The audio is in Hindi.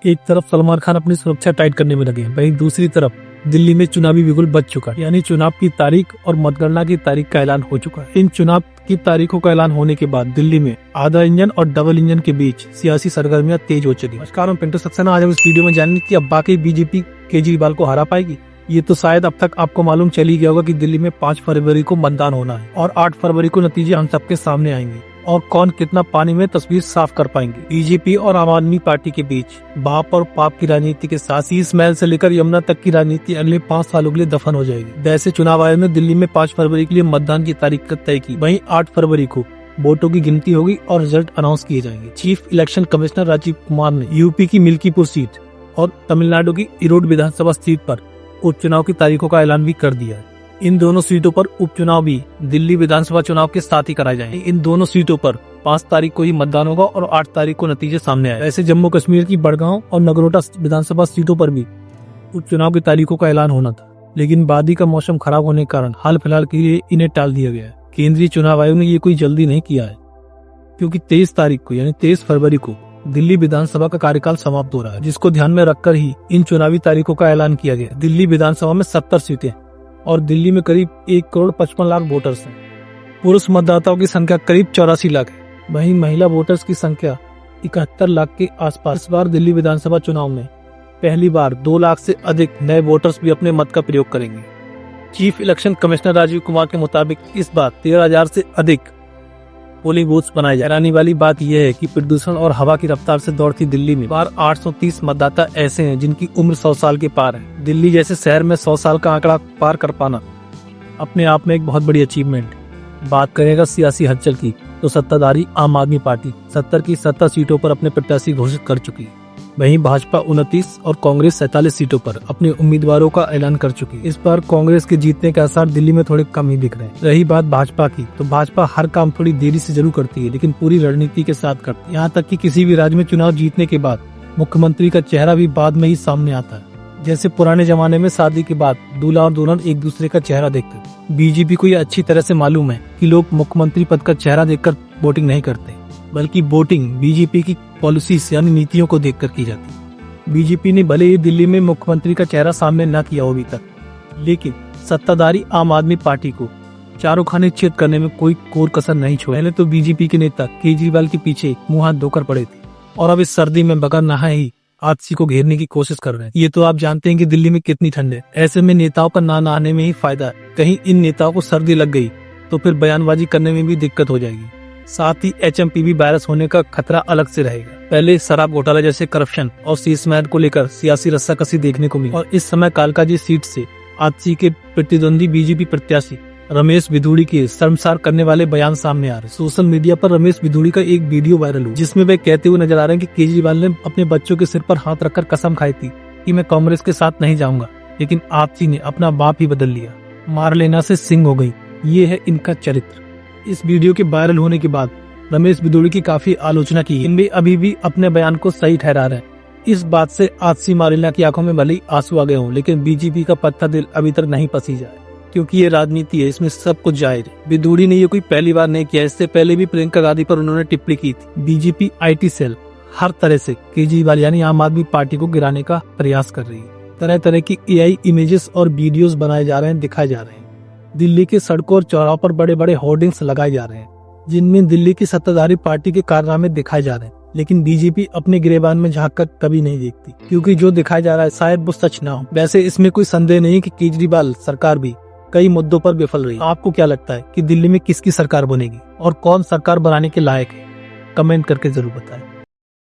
एक तरफ सलमान खान अपनी सुरक्षा टाइट करने में लगे हैं, वहीं दूसरी तरफ दिल्ली में चुनावी बिगुल बज चुका है, यानी चुनाव की तारीख और मतगणना की तारीख का ऐलान हो चुका है। इन चुनाव की तारीखों का ऐलान होने के बाद दिल्ली में आधा इंजन और डबल इंजन के बीच सियासी सरगर्मियां तेज हो चुकी। नमस्कार, मैं पिंटू सक्सेना। आज हम इस वीडियो में जानेंगे कि अब वाकई बीजेपी केजरीवाल को हरा पाएगी। ये तो शायद अब तक आपको मालूम चल ही गया होगा कि दिल्ली में 5 फरवरी को मतदान होना है और 8 फरवरी को नतीजे हम सबके सामने आएंगे और कौन कितना पानी में तस्वीर साफ कर पाएंगे। बीजेपी और आम आदमी पार्टी के बीच बाप और पाप की राजनीति के साथ शीश महल से लेकर यमुना तक की राजनीति अगले 5 सालों के लिए दफन हो जाएगी। वैसे चुनाव आयोग ने दिल्ली में 5 फरवरी के लिए मतदान की तारीख तय की, वहीं 8 फरवरी को वोटों की गिनती होगी और रिजल्ट अनाउंस किए जाएंगे। Chief election commissioner Rajeev Kumar ने यूपी की मिल्कीपुर सीट और तमिलनाडु की इरोड विधानसभा सीट पर उपचुनाव की तारीखों का ऐलान भी कर दिया है। इन दोनों सीटों पर उपचुनाव भी दिल्ली विधानसभा चुनाव के साथ ही कराए जाएंगे। इन दोनों सीटों पर 5 तारीख को ही मतदान होगा और 8 तारीख को नतीजे सामने आए। ऐसे जम्मू कश्मीर की बड़गांव और नगरोटा विधानसभा सीटों पर भी उपचुनाव की तारीखों का ऐलान होना था, लेकिन वादी का मौसम खराब होने के कारण हाल फिलहाल के लिए इन्हें टाल दिया गया है। केंद्रीय चुनाव आयोग ने ये कोई जल्दी नहीं किया है, क्योंकि 23 तारीख को यानी 23 फरवरी को दिल्ली विधानसभा का कार्यकाल समाप्त हो रहा है, जिसको ध्यान में रखकर ही इन चुनावी तारीखों का ऐलान किया गया। दिल्ली विधानसभा में 70 सीटें और दिल्ली में करीब 1,55,00,000 वोटर्स हैं। पुरुष मतदाताओं की संख्या करीब 84 लाख है, वहीं महिला वोटर्स की संख्या 71 लाख के आसपास। इस बार दिल्ली विधानसभा चुनाव में पहली बार 2 लाख से अधिक नए वोटर्स भी अपने मत का प्रयोग करेंगे। Chief election commissioner Rajeev Kumar के मुताबिक इस बार 13,000 से अधिक पोलिंग बूथ्स बनाए जाए। हैरानी वाली बात यह है कि प्रदूषण और हवा की रफ्तार से दौड़ती दिल्ली में बार 830 मतदाता ऐसे हैं जिनकी उम्र 100 साल के पार है। दिल्ली जैसे शहर में 100 साल का आंकड़ा पार कर पाना अपने आप में एक बहुत बड़ी अचीवमेंट। बात करेगा सियासी हलचल की, तो सत्ताधारी आम आदमी पार्टी 70 की 70 सीटों पर अपने प्रत्याशी घोषित कर चुकी है। वहीं भाजपा 29 और कांग्रेस 47 सीटों पर अपने उम्मीदवारों का ऐलान कर चुकी है। इस बार कांग्रेस के जीतने के आसार दिल्ली में थोड़े कम ही दिख रहे हैं। रही बात भाजपा की, तो भाजपा हर काम थोड़ी देरी से जरूर करती है, लेकिन पूरी रणनीति के साथ करती है। यहाँ तक कि किसी भी राज्य में चुनाव जीतने के बाद मुख्यमंत्री का चेहरा भी बाद में ही सामने आता है। जैसे पुराने जमाने में शादी के बाद दूल्हा और दुल्हन एक दूसरे का चेहरा देखते। बीजेपी को यह अच्छी तरह से मालूम है कि लोग मुख्यमंत्री पद का चेहरा देखकर वोटिंग नहीं करते, बल्कि वोटिंग बीजेपी की पॉलिसीज यानी नीतियों को देखकर की जाती है। बीजेपी ने भले ही दिल्ली में मुख्यमंत्री का चेहरा सामने न किया हो अभी तक, लेकिन सत्ताधारी आम आदमी पार्टी को चारों खाने छेद करने में कोई कोर कसर नहीं छोड़ी। पहले तो बीजेपी के नेता केजरीवाल के पीछे मुंह हाथ धोकर पड़े थे और अब इस सर्दी में बगैर नहाए ही हादसी को घेरने की कोशिश कर रहे हैं। ये तो आप जानते हैं कि दिल्ली में कितनी ठंड है। ऐसे में नेताओं का ना नहाने में ही फायदा है। कहीं इन नेताओं को सर्दी लग गई तो फिर बयानबाजी करने में भी दिक्कत हो जाएगी। साथ ही HMPV वायरस होने का खतरा अलग से रहेगा। पहले शराब घोटाला जैसे करप्शन और शीश महल को लेकर सियासी रस्साकसी देखने को मिली और इस समय कालकाजी सीट से आजसी के प्रतिद्वंदी बीजेपी प्रत्याशी रमेश बिधूड़ी के शर्मसार करने वाले बयान सामने आ रहे। सोशल मीडिया पर रमेश बिधूड़ी का एक वीडियो वायरल हुआ, जिसमें वे कहते हुए नजर आ रहे हैं कि केजरीवाल ने अपने बच्चों के सिर पर हाथ रखकर कसम खाई थी कि मैं कांग्रेस के साथ नहीं जाऊंगा, लेकिन आजसी ने अपना बाप ही बदल लिया। मार लेना से सिंह हो गई, ये है इनका चरित्र। इस वीडियो के वायरल होने के बाद रमेश बिधूड़ी की काफी आलोचना की। इनमें अभी भी अपने बयान को सही ठहरा रहे हैं। इस बात से आजसी मारिला की आंखों में भले ही आंसू आ गए हों, लेकिन बीजेपी का पत्थर दिल अभी तक नहीं पसीजा है, क्योंकि ये राजनीति है, इसमें सब कुछ जाहिर है। बिधूड़ी ने ये कोई पहली बार नहीं किया, इससे पहले भी प्रियंका गांधी पर उन्होंने टिप्पणी की थी। बीजेपी IT सेल हर तरह से केजरीवाल यानी आम आदमी पार्टी को गिराने का प्रयास कर रही है। तरह तरह की AI इमेजेस और वीडियोस बनाए जा रहे हैं, दिखाए जा रहे हैं। दिल्ली के सड़कों और चौराहों पर बड़े बड़े होर्डिंग्स लगाए जा रहे हैं, जिनमें दिल्ली की सत्ताधारी पार्टी के कारनामे दिखाए जा रहे हैं। लेकिन बीजेपी अपने गिरेबान में झांक कर कभी नहीं देखती, क्योंकि जो दिखाया जा रहा है शायद वो सच ना हो। वैसे इसमें कोई संदेह नहीं कि केजरीवाल सरकार भी कई मुद्दों पर विफल रही। आपको क्या लगता है कि दिल्ली में किसकी सरकार बनेगी और कौन सरकार बनाने के लायक है? कमेंट करके जरूर बताएं।